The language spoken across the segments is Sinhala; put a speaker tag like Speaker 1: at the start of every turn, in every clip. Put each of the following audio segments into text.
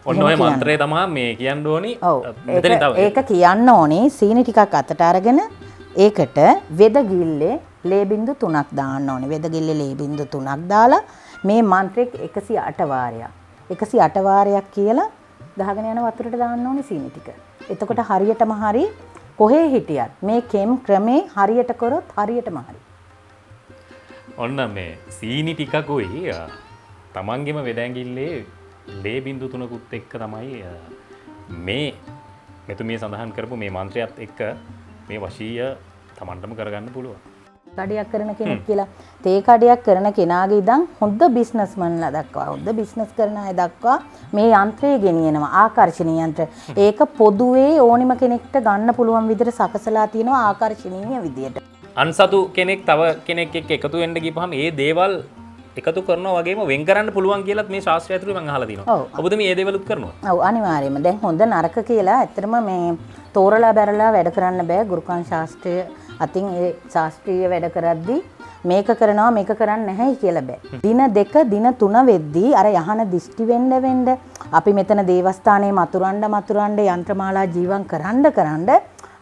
Speaker 1: ඔන්න ඔය මන්ත්‍රය තමයි මේ කියන්න ඕනි.
Speaker 2: ඒක කියන්න ඕනේ සීනි ටිකක් අතට අරගෙන ඒකට වෙද ගිල්ලේ ලේ බින්දු 3ක් දාන්න ඕනේ. වෙද ගිල්ලේ ලේ බින්දු 3ක් දාලා මේ මන්ත්‍රෙක් 108 වාරයක් 108 වාරයක් කියලා ගහගෙන යන වතුරට දාන්න ඕනේ සීනි ටික. එතකොට හරියටම හරි කොහේ හිටියත් මේ කෙම් ක්‍රමේ හරියට කරොත් හරියටම හරි.
Speaker 1: ඔන්න මේ සීනි ටිකකුයි තමන්ගෙම වෙදැඟිල්ලේ ලේ බින්දු 3කුත් එක්ක තමයි මේ මෙතුමිය සඳහන් කරපු මේ මන්ත්‍රයත් එක්ක මේ වශීය තමන්ටම කරගන්න පුළුවන්.
Speaker 2: කඩයක් කරන කෙනෙක් කියලා තේ කඩයක් කරන කෙනාගේ ඉඳන් හොඳ බිස්නස්මන්ලා දක්වා හොඳ බිස්නස් කරන අය දක්වා මේ යන්ත්‍රය ගෙනියනවා ආකර්ෂණීය යන්ත්‍ර. ඒක පොදුවේ ඕනිම කෙනෙක්ට ගන්න පුළුවන් විදිහට සකසලා තියෙනවා ආකර්ෂණීය විදියට.
Speaker 1: අන්සතු කෙනෙක් තව කෙනෙක් එක්ක එකතු වෙන්න ගිහපහම ඒ දේවල් එකතු කරනවා වගේම වෙන් කරන්න පුළුවන් කියලාත් මේ ශාස්ත්‍රය ඇතුළේ මම අහලා තිනවා. ඔබද මේ දේවලුත් කරනවා?
Speaker 2: ඔව් අනිවාර්යයෙන්ම. දැන් හොඳ නරක කියලා ඇත්තටම මේ තෝරලා බැරලා වැඩ කරන්න බෑ. ගුරුකන් ශාස්ත්‍රය අතින් ඒ ශාස්ත්‍රීය වැඩ කරද්දී මේක කරනවා මේක කරන්නේ නැහැ කියලා බෑ. දින 2 දින 3 වෙද්දී අර යහන දිෂ්ටි වෙන්න අපි මෙතන දේවස්ථානයේ මතුරන්න යන්ත්‍රමාලා ජීවම් කරන්න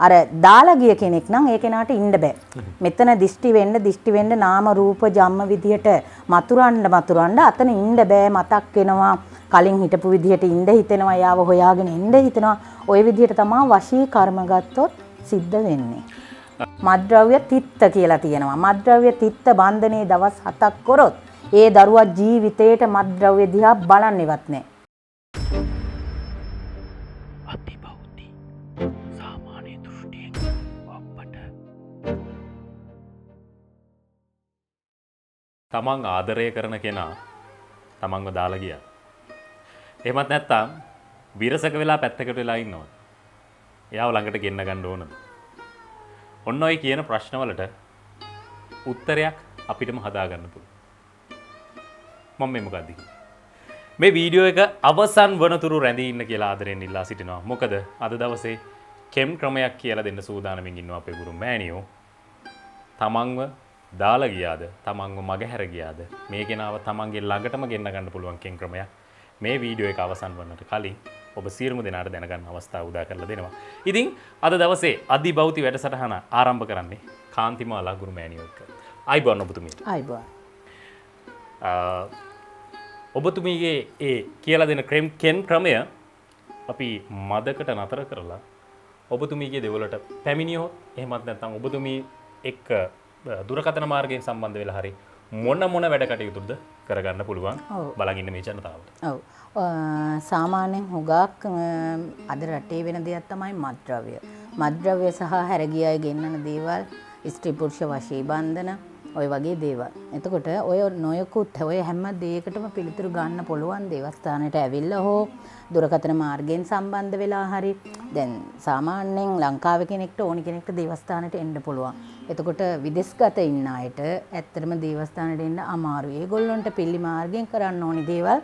Speaker 2: අර දාලා ගිය කෙනෙක් නම් ඒ කෙනාට ඉන්න බෑ. මෙතන දිෂ්ටි වෙන්න නාම රූප ජම්ම විදියට මතුරන්න අතන ඉන්න බෑ. මතක් වෙනවා කලින් හිටපු විදියට ඉන්න හිතෙනවා යාව හොයාගෙන ඉන්න හිතෙනවා. ওই විදියට තමයි වශී කර්ම ගත්තොත් සිද්ධ වෙන්නේ. මද්ද්‍රව්‍ය තිත්ත කියලා තියෙනවා. මද්ද්‍රව්‍ය තිත්ත බන්ධනේ දවස් 7ක් කරොත් ඒ දරුවා ජීවිතේට මද්ද්‍රව්‍ය දිහා බලන්නේවත් නැහැ.
Speaker 1: තමන් ආදරය කරන කෙනා තමන්ව දාලා ගියා. එහෙමත් නැත්නම් විරසක වෙලා පැත්තකට වෙලා ඉන්නවා. එයාව ළඟට ගෙන්න ගන්න ඕනද? ඔන්න ඔය කියන ප්‍රශ්නවලට උත්තරයක් අපිටම හදාගන්න පුළුවන්. මම මේ මොකක්ද කියන්නේ? මේ වීඩියෝ එක අවසන් වනතුරු රැඳී ඉන්න කියලා ආදරෙන් ඉල්ලා සිටිනවා. මොකද අද දවසේ කෙම් ක්‍රමයක් කියලා දෙන්න සූදානමින් ඉන්නවා අපේ ගුරු මෑණියෝ. තමන්ව දාලා ගියාද? තමන්ව මගහැර ගියාද? මේ කෙනාව තමන්ගේ ළඟටම ගෙන්න ගන්න පුළුවන් කෙම් ක්‍රමයක්. මේ වීඩියෝ එක අවසන් වන්නට කලින් ඔබ සියලුම දෙනාට දැනගන්න අවස්ථාව උදා කරලා දෙනවා. ඉතින් අද දවසේ අධිබෞති වැඩසටහන ආරම්භ කරන්නේ කාන්තිමාලා ගුරු මෑණියෝ එක්ක. ආයිබෝන් ඔබතුමීට.
Speaker 2: ආයිබෝන්.
Speaker 1: ඔබතුමීගේ ඒ කියලා දෙන කෙම් ක්‍රමය අපි මදකට නතර කරලා ඔබතුමීගේ දෙවලට පැමිණියොත් එහෙමත් නැත්නම් ඔබතුමී එක්ක දුරකථන මාර්ගයෙන් සම්බන්ධ වෙලා හරි මොන වැඩ කටයුතුද කරගන්න පුළුවන් බලන් ඉන්න මේ ජනතාවට.
Speaker 2: ඔව්. සාමාන්‍යයෙන් හුඟක් අද රටේ වෙන දෙයක් තමයි මත්ද්‍රව්‍ය. මත්ද්‍රව්‍ය සහ හැරගිය අය ගෙන්නන දේවල්, ස්ත්‍රී පුරුෂ වශී බන්ධන, ඔය වගේ දේවල්. එතකොට ඔය නොයකුත් ඔය හැම දෙයකටම පිළිතුරු ගන්න පුළුවන් දේවස්ථානයට ඇවිල්ලා හෝ දුරකථන මාර්ගයෙන් සම්බන්ධ වෙලා හරි. දැන් සාමාන්‍යයෙන් ලංකාවේ කෙනෙක්ට ඕනි කෙනෙක්ට දේවස්ථානයට එන්න පුළුවන්. එතකොට විදේශගත ඉන්න අයට ඇත්තටම දේවස්ථානයට එන්න අමාරුයි. ඒගොල්ලන්ට පිළි මාර්ගයෙන් කරන්න ඕනි දේවල්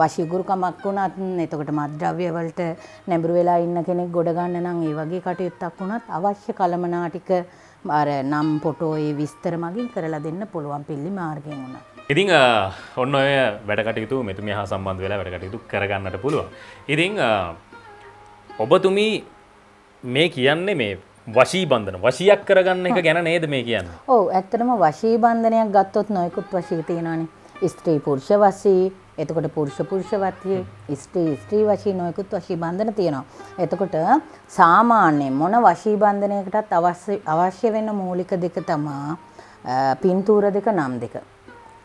Speaker 2: වශී ගුරුකමක් වුණත්, එතකොට මත්ද්‍රව්‍ය වලට නැඹුරු වෙලා ඉන්න කෙනෙක් ගොඩ ගන්න නම් ඒ වගේ කටයුත්තක් වුණත් අවශ්‍ය කලමනා ටික අර නම් ෆොටෝ ඒ විස්තර මගින් කරලා දෙන්න පුළුවන් පිළි මාර්ගයෙන් උනා.
Speaker 1: ඉතින් ඔන්න ඔය වැඩ කටයුතු මෙතුමිය හා සම්බන්ධ වෙලා වැඩ කටයුතු කරගන්නට පුළුවන්. ඉතින් ඔබතුමී මේ කියන්නේ මේ වශී බන්ධන වශියක් කරගන්න එක ගැන නේද මේ කියන්නේ?
Speaker 2: ඔව් ඇත්තටම වශී බන්ධනයක් ගත්තොත් නොයෙකුත් වශී තියෙනවානේ. ස්ත්‍රී පුරුෂ වශී, එතකොට පුරුෂ වශී, ස්ත්‍රී වශී නොයෙකුත් වශී බන්ධන තියෙනවා. එතකොට සාමාන්‍යයෙන් මොන වශී බන්ධනයකටත් අවශ්‍ය වෙන මූලික දෙක තමයි පින්තූර දෙක නම් දෙක.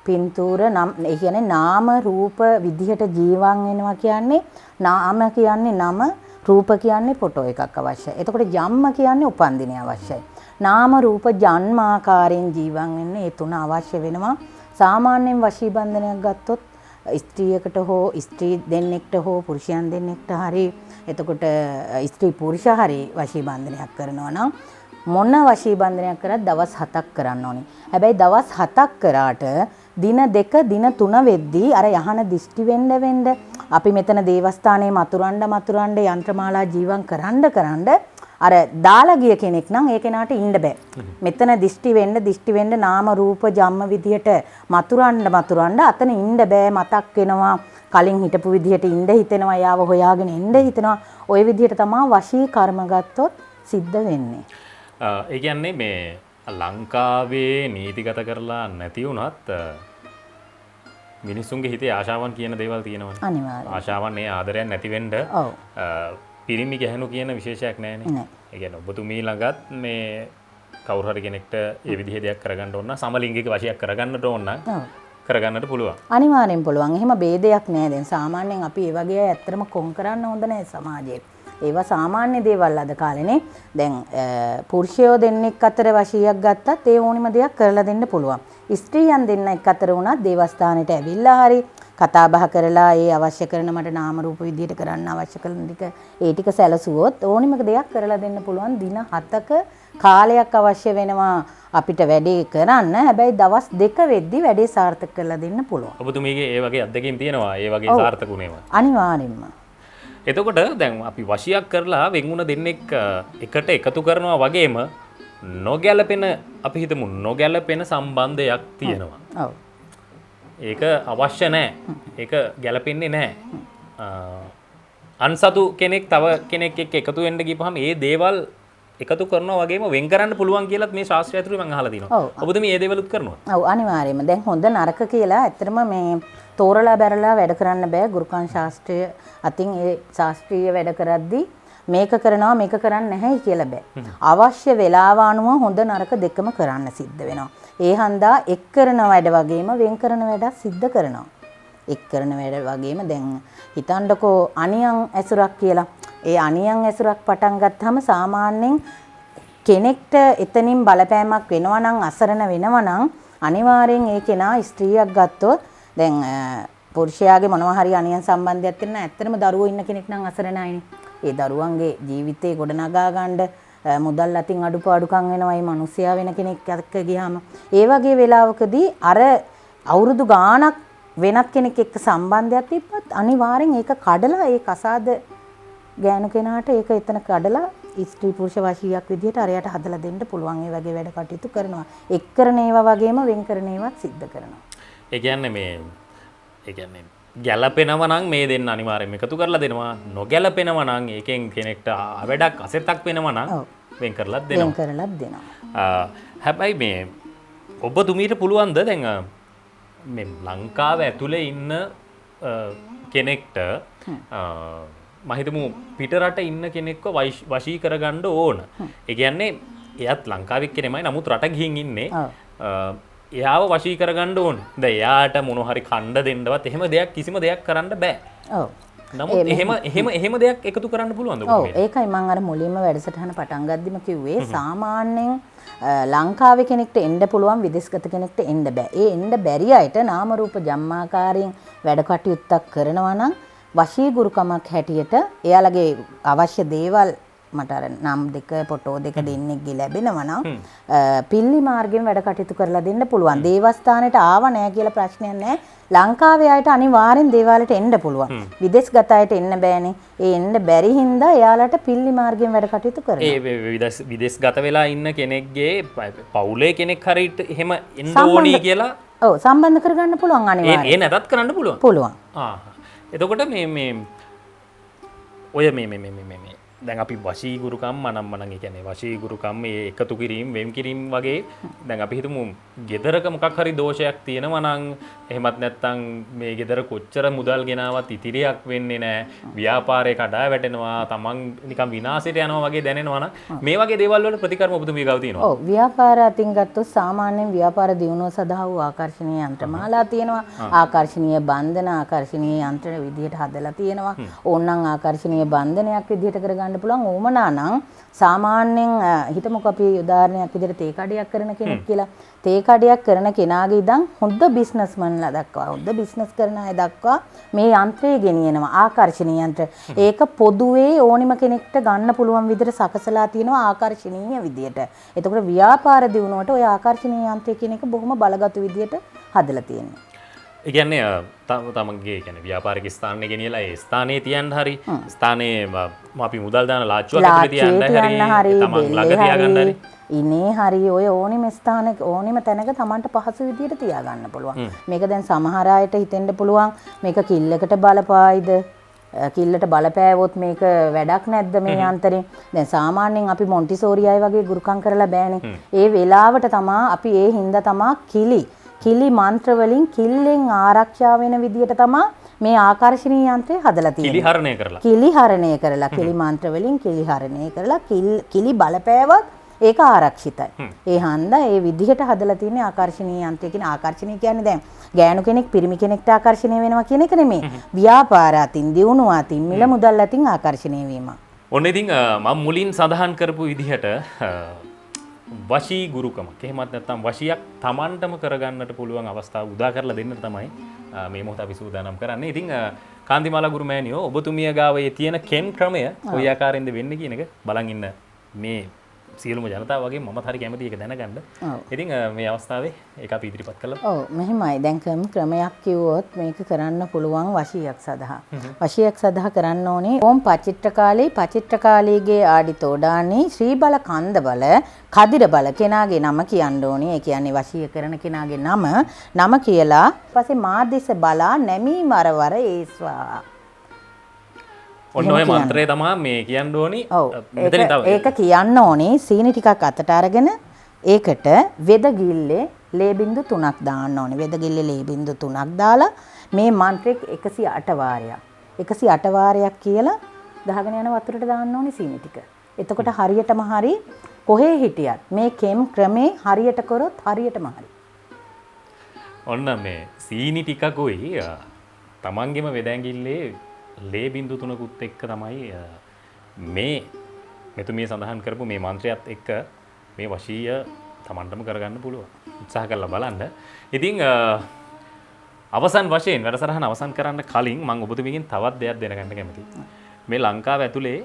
Speaker 2: පින්තූර නම් ඒ කියන්නේ නාම රූප විදිහට ජීවන් වෙනවා කියන්නේ නාම කියන්නේ නම, රූප කියන්නේ ෆොටෝ එකක් අවශ්‍යයි. එතකොට ජම්ම කියන්නේ උපන්දිනය අවශ්‍යයි. නාම රූප ජන්මාකාරයෙන් ජීවන් වෙන්න ඒ තුන අවශ්‍ය වෙනවා. සාමාන්‍යයෙන් වශී බන්ධනයක් ගත්තොත් ස්ත්‍රියකට හෝ ස්ත්‍රී දෙන්නෙක්ට හෝ පුරුෂයන් දෙන්නෙක්ට හරි, එතකොට ස්ත්‍රී පුරුෂ හරි වශී බන්ධනයක් කරනවා නම් මොන වශී බන්ධනයක් කරත් දවස් 7ක් කරන්න ඕනේ. හැබැයි දවස් 7ක් කරාට දින 2 දින 3 වෙද්දී අර යහන දිෂ්ටි වෙන්න අපි මෙතන දේවස්ථානයේ මතුරන්න යන්ත්‍රමාලා ජීවම් කරන්න අර දාලා ගිය කෙනෙක් නම් ඒ කෙනාට ඉන්න බෑ. මෙතන දිෂ්ටි වෙන්න නාම රූප ජම්ම විදියට මතුරන්න අතන ඉන්න බෑ. මතක් වෙනවා කලින් හිටපු විදිහට ඉන්න හිතෙනවා, යාව හොයාගෙන ඉන්න හිතෙනවා. ওই විදිහට තමයි වශී කර්ම ගත්තොත් සිද්ධ වෙන්නේ.
Speaker 1: ඒ කියන්නේ මේ ලංකාවේ නීතිගත කරලා නැති වුණත් මිනිස්සුන්ගේ හිතේ ආශාවන් කියන දේවල් තියෙනවනේ.
Speaker 2: අනිවාර්යයෙන්.
Speaker 1: ආශාවන් ඒ ආදරයක් නැති වෙන්න
Speaker 2: ඔව්.
Speaker 1: පිරිමි ගැහණු කියන විශේෂයක් නැහැනේ.
Speaker 2: නෑ.
Speaker 1: ඒ කියන්නේ ඔබතුමී ළඟත් මේ කවුරු හරි කෙනෙක්ට ඒ විදිහේ දෙයක් කරගන්න ඕන නම් සමලිංගික වශයක් කරගන්නට ඕන නම්
Speaker 2: ඔව්.
Speaker 1: කරගන්නට පුළුවන්.
Speaker 2: අනිවාර්යෙන් පුළුවන්. එහෙම ભેදයක් නෑ. දැන් සාමාන්‍යයෙන් අපි ඒ වගේ අය ඇත්තටම කොන් කරන්න හොඳ නෑ සමාජයේ. ඒවා සාමාන්‍ය දේවල් අද කාලේනේ. දැන් පුරුෂයෝ දෙන්නෙක් අතර වශීයක් ගත්තත් ඒ ඕනිම දෙයක් කරලා දෙන්න පුළුවන්. ස්ත්‍රියන් දෙන්න එක් අතර වුණත් දේවස්ථානෙට ඇවිල්ලා හරි කතා බහ කරලා ඒ අවශ්‍ය කරන මට නාම රූප විදියට කරන්න අවශ්‍ය කරන ටික ඒ ටික සැලසුවොත් ඕනිම දෙයක් කරලා දෙන්න පුළුවන්. දින 7ක කාලයක් අවශ්‍ය වෙනවා අපිට වැඩේ කරන්න. හැබැයි දවස් 2 වෙද්දි වැඩේ සාර්ථක කරලා දෙන්න පුළුවන්.
Speaker 1: ඔබතුමීගේ ඒ වගේ අත්දැකීම් තියෙනවා ඒ වගේ සාර්ථක වුණේවා.
Speaker 2: අනිවාර්යෙන්ම.
Speaker 1: එතකොට දැන් අපි වශයක් කරලා වෙන්ුණ දෙන්නෙක් එකට එකතු කරනවා වගේම නොගැලපෙන අපි හිතමු නොගැලපෙන සම්බන්ධයක් තියෙනවා.
Speaker 2: ඔව්.
Speaker 1: ඒක අවශ්‍ය නැහැ. ඒක ගැලපෙන්නේ නැහැ. අන්සතු කෙනෙක් තව කෙනෙක් එක්ක එකතු වෙන්න ගිහපුවාම ඒ දේවල් එකතු කරනවා වගේම වෙන් කරන්න පුළුවන් කියලාත් මේ ශාස්ත්‍රය ඇතුළේ මම අහලා තිනවා. ඔබතුමී මේ දේවලුත් කරනවා?
Speaker 2: ඔව් අනිවාර්යයෙන්ම. දැන් හොඳ නරක කියලා ඇත්තටම මේ තෝරලා බැරලා වැඩ කරන්න බෑ. ගුරුකන් ශාස්ත්‍රය අතින් ඒ ශාස්ත්‍රීය වැඩ කරද්දී මේක කරනවා මේක කරන්නේ නැහැ කියලා බෑ. අවශ්‍ය වේලාව අනුව හොඳ නරක දෙකම කරන්න සිද්ධ වෙනවා. ඒ හන්දා එක් කරන වැඩ වගේම වෙන් කරන වැඩත් සිද්ධ කරනවා. එක් කරන වැඩ වගේම දැන් හිතන්නකෝ අනියන් ඇසුරක් කියලා. ඒ අනියන් ඇසුරක් පටන් ගත්තාම සාමාන්‍යයෙන් කෙනෙක්ට එතනින් බලපෑමක් වෙනවා නම් අසරණ වෙනවා නම් අනිවාර්යෙන් ඒ කෙනා ස්ත්‍රියක් ගත්තොත් දැන් පුරුෂයාගේ මොනවා හරි අනියන් සම්බන්ධයක් තියෙන ඇත්තටම දරුවෝ ඉන්න කෙනෙක් නම් අසරණයිනේ. ඒ දරුවන්ගේ ජීවිතේ ගොඩනගා ගන්න මුදල් අතින් අඩුපාඩුකම් වෙනවා. මේ මිනිස්සයා වෙන කෙනෙක් එක්ක ගියාම ඒ වගේ වෙලාවකදී අර අවුරුදු ගාණක් වෙනත් කෙනෙක් එක්ක සම්බන්ධයක් තිබ්බත් අනිවාර්යෙන් ඒක කඩලා ඒ කසාද ගෑනු කෙනාට ඒක එතන කඩලා ස්ත්‍රී පුරුෂ වශීයක් විදිහට අරයට හදලා දෙන්න පුළුවන්. ඒ වගේ වැඩ කටයුතු කරනවා. එක් කරන ඒවා වගේම වෙන් කරන ඒවාත් සිද්ධ කරනවා.
Speaker 1: ඒ කියන්නේ ගැලපෙනවා නම් මේ දෙන්න අනිවාර්යයෙන්ම එකතු කරලා දෙනවා. නොගැලපෙනවා නම් ඒකෙන් කෙනෙක්ට වැඩක් අසෙතක් වෙනවා නම් වෙන් කරලා දෙනවා.
Speaker 2: වෙන් කරලා දෙනවා.
Speaker 1: හැබැයි මේ ඔබතුමීට පුළුවන්ද දැන් මේ ලංකාව ඇතුලේ ඉන්න කෙනෙක්ට මම හිතමු පිට රට ඉන්න කෙනෙක්ව වශී කරගන්න ඕන. ඒ කියන්නේ එයාත් ලංකාවෙක් කෙනෙමයි නමුත් රට ගිහින් ඉන්නේ. එයාව වශී කරගන්න ඕන. දැන් එයාට මොන හරි කණ්ඩ දෙන්නවත් එහෙම දෙයක් කිසිම දෙයක් කරන්න බෑ.
Speaker 2: ඔව්.
Speaker 1: නමුත් එහෙම දෙයක් එකතු කරන්න පුළුවන්ද ඔබ?
Speaker 2: ඔව් ඒකයි මම අර මුලින්ම වැඩසටහන පටන් ගද්දිම කිව්වේ සාමාන්‍යයෙන් ලංකාවේ කෙනෙක්ට එන්න පුළුවන් විදේශගත කෙනෙක්ට එන්න බෑ. ඒ එන්න බැරි අයට නාම රූප ජම්මාකාරයෙන් වැඩ කටයුත්තක් කරනවා නම් වශී ගුරුකමක් හැටියට එයාලගේ අවශ්‍ය දේවල් මට අර නම් දෙක ෆොටෝ දෙක දෙන්නෙක්ගේ ලැබෙනවා නම් පිල්ලි මාර්ගයෙන් වැඩ කටයුතු කරලා දෙන්න පුළුවන්. දේවස්ථානෙට ආව නැහැ කියලා ප්‍රශ්නයක් නැහැ. ලංකාවේ අයට අනිවාර්යෙන් දේවාලට එන්න පුළුවන්. විදේශගත අයට එන්න බෑනේ. ඒ එන්න බැරි හින්දා එයාලට පිල්ලි මාර්ගයෙන් වැඩ කටයුතු කරනවා.
Speaker 1: ඒ විදේශගත වෙලා ඉන්න කෙනෙක්ගේ පවුලේ කෙනෙක් හරියට එහෙම එන්න ඕනි කියලා
Speaker 2: ඔව් සම්බන්ධ කරගන්න පුළුවන් අනිවාර්යෙන්.
Speaker 1: ඒ නැතත් කරන්න පුළුවන්.
Speaker 2: පුළුවන්.
Speaker 1: එතකොට මේ ඔය මේ දැන් අපි වශී ගුරුකම් මනම් ඒ කියන්නේ වශී ගුරුකම් මේ එකතු කිරීම වෙන් කිරීම වගේ දැන් අපි හිතමු ගෙදරක මොකක් හරි දෝෂයක් තියෙනවා නම් එහෙමත් නැත්නම් මේ ගෙදර කොච්චර මුදල් ගෙනාවත් ඉතිරියක් වෙන්නේ නැහැ ව්‍යාපාරේ කඩා වැටෙනවා තමන් නිකන් විනාශයට යනවා වගේ දැනෙනවා නම් මේ වගේ දේවල් වල ප්‍රතිකර්ම ඔබතුමිය ගාව තියෙනවා.
Speaker 2: ඔව් ව්‍යාපාර අතින් ගත්තොත් සාමාන්‍යයෙන් ව්‍යාපාර දියුණුව සඳහා වූ ආකර්ෂණීය යන්ත්‍රමාලා තියෙනවා. ආකර්ෂණීය බන්ධන ආකර්ෂණීය යන්ත්‍ර විදිහට හදලා තියෙනවා. ඕනනම් ආකර්ෂණීය බන්ධනයක් විදිහට කරගන්න පුළුවන් ඕමනා නම් සාමාන්‍යයෙන් හිතමුකෝ අපි උදාහරණයක් විදිහට තේ කඩයක් කරන කෙනෙක් කියලා. තේ කඩයක් කරන කෙනාගේ ඉඳන් හොඳ බිස්නස්මන්ලා දක්වා හොඳ බිස්නස් කරන අය දක්වා මේ යන්ත්‍රය ගෙනියනවා ආකර්ෂණීය යන්ත්‍ර. ඒක පොදුවේ ඕනිම කෙනෙක්ට ගන්න පුළුවන් විදිහට සකසලා තියෙනවා ආකර්ෂණීය විදිහට. එතකොට ව්‍යාපාර දියුණුවට ওই ආකර්ෂණීය යන්ත්‍රය කියන එක බොහොම බලගත් විදිහට හදලා තියෙනවා.
Speaker 1: ඒ කියන්නේ තමන්ගේ කියන්නේ ව්‍යාපාරික ස්ථානයේ ගෙනියලා ඒ ස්ථානයේ තියන්න හරි ස්ථානයේ අපි මුදල් දාන ලාච්චුවක් ඇතුලේ තියන්න හරි තමන් ළඟ තියාගන්න හරි
Speaker 2: ඉනේ හරි ඔය ඕනෙම ස්ථානක ඕනෙම තැනක Tamanට පහසු විදියට තියාගන්න පුළුවන්. මේක දැන් සමහර අයට හිතෙන්න පුළුවන් මේක කිල්ලකට බලපායිද කිල්ලට බලපෑවොත් මේක වැඩක් නැද්ද මේ අන්තරේ. දැන් සාමාන්‍යයෙන් අපි මොන්ටිසෝරි අය වගේ ගුරුකම් කරලා බෑනේ. ඒ වෙලාවට තමා අපි ඒ හින්දා තමා කිලි මන්ත්‍ර වලින් කිල්ලෙන් ආරක්ෂා වෙන විදියට තමා මේ ආකර්ෂණීය යන්ත්‍රය හදලා තියෙන්නේ. කිලිහරණය කරලා කිලි මන්ත්‍ර වලින් කිලිහරණය කරලා කිලි බලපෑවත් ඒක ආරක්ෂිතයි. ඒ හන්දා ඒ විදිහට හදලා තියෙන ආකර්ෂණීය යන්ත්‍රය කියන ආකර්ෂණීය කියන්නේ දැන් ගෑනු කෙනෙක් පිරිමි කෙනෙක්ට ආකර්ෂණය වෙනවා කියන එක නෙමෙයි. ව්‍යාපාර අතින් දියුණුව අතින් මිල මුදල් අතින් ආකර්ෂණය වීම.
Speaker 1: ඔන්න ඉතින් මම මුලින් සඳහන් කරපු විදිහට වශී ගුරුකමක් එහෙමත් නැත්නම් වශියක් Tamanටම කරගන්නට පුළුවන් අවස්ථාව උදා කරලා දෙන්න තමයි මේ මොහොත අපි සූදානම් කරන්නේ. ඉතින් කාන්තිමාලා ගුරුමෑණියෝ ඔබතුමිය ගාව ඒ තියෙන කෙන් ක්‍රමය කොයි ආකාරයෙන්ද වෙන්නේ කියන එක බලන් ඉන්න මේ සියලුම ජනතාව වගේ මමත් හරි කැමති ඒක දැනගන්න. ඉතින් මේ අවස්ථාවේ ඒක අපි ඉදිරිපත් කළා.
Speaker 2: ඔව් මෙහෙමයි. දැන් ක්‍රමයක් කිව්වොත් මේක කරන්න පුළුවන් වශියක් සඳහා. වශියක් සඳහා කරන්න ඕනේ ඕම් පචිත්‍රකාලීගේ ආඩිතෝඩානි ශ්‍රී බල කන්ද බල කදිර බල කෙනාගේ නම කියන්න ඕනේ. ඒ කියන්නේ වශිය කරන කෙනාගේ නම කියලා පස්සේ මාදිස බලා නැමී මරවර ඒස්වා.
Speaker 1: ඔන්න ඔය මන්ත්‍රය තමයි මේ කියන්න ඕනි.
Speaker 2: මෙතන තව ඒක කියන්න ඕනේ සීනි ටිකක් අතට අරගෙන ඒකට වෙද ගිල්ලේ ලේ බින්දු 3ක් දාන්න ඕනේ. වෙද ගිල්ලේ ලේ බින්දු 3ක් දාලා මේ මන්ත්‍රෙක් 108 වාරයක් 108 වාරයක් කියලා දහගෙන යන වතුරට දාන්න ඕනේ සීනි ටික. එතකොට හරියටම හරි කොහේ හිටියත් මේ කෙම් ක්‍රමේ හරියට කරොත් හරියටම හරි.
Speaker 1: ඔන්න මේ සීනි ටිකකුයි තමන්ගෙම වෙදැඟිල්ලේ ලේ බින්දු 3කුත් එක්ක තමයි මේ මෙතුමිය සඳහන් කරපු මේ මන්ත්‍රයත් එක්ක මේ වශීය තමන්ටම කරගන්න පුළුවන්. උත්සාහ කරලා බලන්න. ඉතින් අවසන් වශයෙන් වැඩසටහන අවසන් කරන්න කලින් මම ඔබතුමියගෙන් තවත් දෙයක් දැනගන්න කැමතියි. මේ ලංකාව ඇතුලේ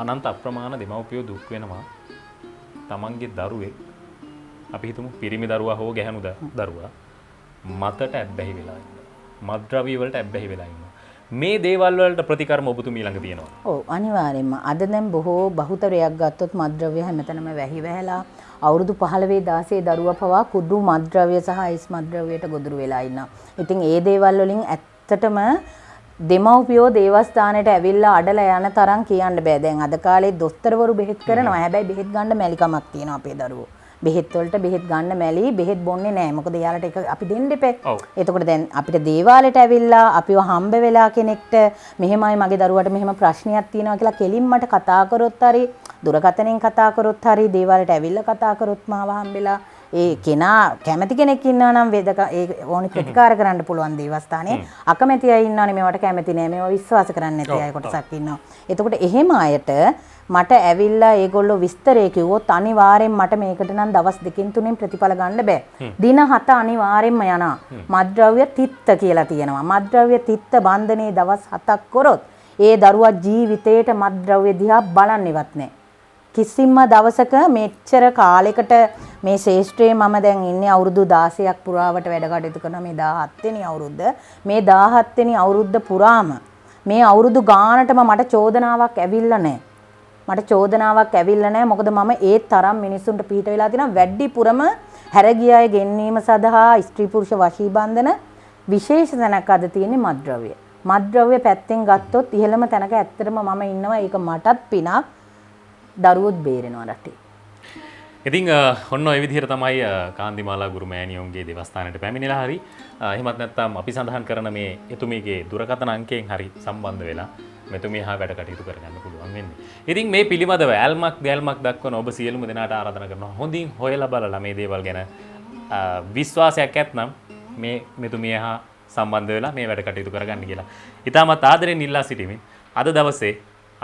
Speaker 1: අනන්ත අප්‍රමාණ දෙමව්පියෝ දුක් වෙනවා. තමන්ගේ දරුවෙක් අපි හිතමු පිරිමි දරුවා හෝ ගැහැණු දරුවා මතට ඇබ්බැහි වෙලා ඉන්නවා. මත්ද්‍රව්‍ය වලට ඇබ්බැහි වෙලා ඉන්නවා. මේ දේවල් වලට ප්‍රතිකර්ම ඔබතුමිය ළඟ තියෙනවා.
Speaker 2: ඔව් අනිවාර්යෙන්ම. අද දැන් බොහෝ බහුතරයක් ගත්තොත් මත්ද්‍රව්‍ය හැමතැනම වැහි වැහැලා අවුරුදු 15 16 දරුවා පවා කුඩු මත්ද්‍රව්‍ය සහ අයිස් මත්ද්‍රව්‍යයට ගොදුරු වෙලා ඉන්නවා. ඉතින් ඒ දේවල් වලින් ඇත්තටම දෙමව්පියෝ දේවස්ථානයට ඇවිල්ලා අඩලා යන තරම් කියන්න බෑ. දැන් අද කාලේ දොස්තරවරු බෙහෙත් කරනවා. හැබැයි බෙහෙත් ගන්න මැලිකමක් තියෙනවා අපේ දරුවෝ. බෙහෙත් වලට බෙහෙත් ගන්න මැලි බෙහෙත් බොන්නේ නැහැ. මොකද එයාලට ඒක අපි දෙන්න එපා. එතකොට දැන් අපිට දේවාලයට ඇවිල්ලා අපිව හම්බ වෙලා කෙනෙක්ට මෙහෙමයි මගේ දරුවට මෙහෙම ප්‍රශ්නයක් තියෙනවා කියලා කෙලින් මට කතා කරොත් හරි දුරකථනයෙන් කතා කරොත් හරි දේවාලයට ඇවිල්ලා කතා කරොත් මාව හම්බෙලා ඒ කෙනා කැමති කෙනෙක් ඉන්නවා නම් ඒ ඕනි ප්‍රතිකාර කරන්න පුළුවන් දේවස්ථානේ. අකමැති අය ඉන්නවනේ මේවට කැමති නෑ මේවා විශ්වාස කරන්නේ නැති අය කොටසක් ඉන්නවා. එතකොට එහෙම අයට මට ඇවිල්ලා ඒගොල්ලෝ විස්තරේ කිව්වොත් අනිවාර්යෙන් මට මේකට නම් දවස් 2-3 ප්‍රතිඵල ගන්න බෑ. දින 7 අනිවාර්යෙන්ම යනවා. මත්ද්‍රව්‍ය තිත්ත කියලා තියෙනවා. මත්ද්‍රව්‍ය තිත්ත බන්ධනේ දවස් 7ක් කරොත් ඒ දරුවා ජීවිතේට මත්ද්‍රව්‍ය දිහා බලන්නේවත් නෑ. කිසිම දවසක මෙච්චර කාලයකට මේ ශේෂ්ත්‍රයේ මම දැන් ඉන්නේ අවුරුදු 16ක් පුරාවට වැඩ කටයුතු කරන මේ 17 වෙනි අවුරුද්ද මේ 17 වෙනි අවුරුද්ද පුරාම මේ අවුරුදු ගානටම මට චෝදනාවක් ඇවිල්ලා නැහැ. මට චෝදනාවක් ඇවිල්ලා නැහැ. මොකද මම ඒ තරම් මිනිස්සුන්ට පිට වෙලා තියෙනවා. වැඩිපුරම හැරගිය අය ගෙන්වීම සඳහා ස්ත්‍රී පුරුෂ වශී බන්ධන විශේෂ තැනක් අද තියෙන්නේ මත්ද්‍රව්‍ය. මත්ද්‍රව්‍ය පැත්තෙන් ගත්තොත් ඉහළම තැනක ඇත්තටම මම ඉන්නවා. ඒක මටත් පිනක්. දරුවොත් බේරෙනවා රටේ.
Speaker 1: ඉතින් ඔන්න ඔය විදිහට තමයි කාන්තිමාලා ගුරුමෑණියෝන්ගේ දේවස්ථානයට පැමිණිලා හරි එහෙමත් නැත්නම් අපි සඳහන් කරන මේ එතුමියගේ දුරකථන අංකයෙන් හරි සම්බන්ධ වෙලා මෙතුමිය හා වැඩ කටයුතු කරගන්න පුළුවන් වෙන්නේ. ඉතින් මේ පිළිබඳව ඇල්මක් දැල්මක් දක්වන ඔබ සියලුම දෙනාට ආරාධනා කරනවා හොඳින් හොයලා බලලා මේ දේවල් ගැන විශ්වාසයක් ඇත්නම් මේ මෙතුමිය හා සම්බන්ධ වෙලා මේ වැඩ කටයුතු කරගන්න කියලා. ඊටමත් ආදරෙන් ඉල්ලා සිටිමින් අද දවසේ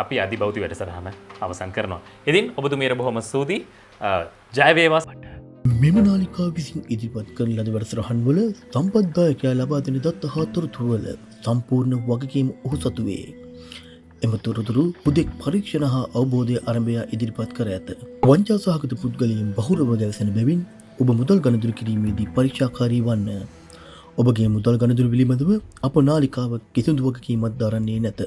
Speaker 1: අපි අධිබෞද්ධ වැඩසටහන අවසන් කරනවා. ඉතින් ඔබතුමියට බොහොම ස්තුතියි. ජය වේවා.
Speaker 3: මෙම නාලිකාව විසින් ඉදිරිපත් කරන ලද වැඩසටහන් වල සම්පත්දායකයා ලබා දෙන දත්ත හා තොරතුරු වල සම්පූර්ණ වගකීම ඔහු සතු වේ. එම තොරතුරු හුදෙක් පරීක්ෂණ හා අවබෝධය ආරම්භය ඉදිරිපත් කර ඇත. වංචා සහගත පුද්ගලයන් බහුරව ගැවසෙන බැවින් ඔබ මුදල් ගණතුරු කිරීමේදී පරීක්ෂාකාරී වන්න. ඔබගේ මුදල් ගණදුරු පිළිබඳව අප නාලිකාව කිසිදු වගකීමක් දරන්නේ නැත.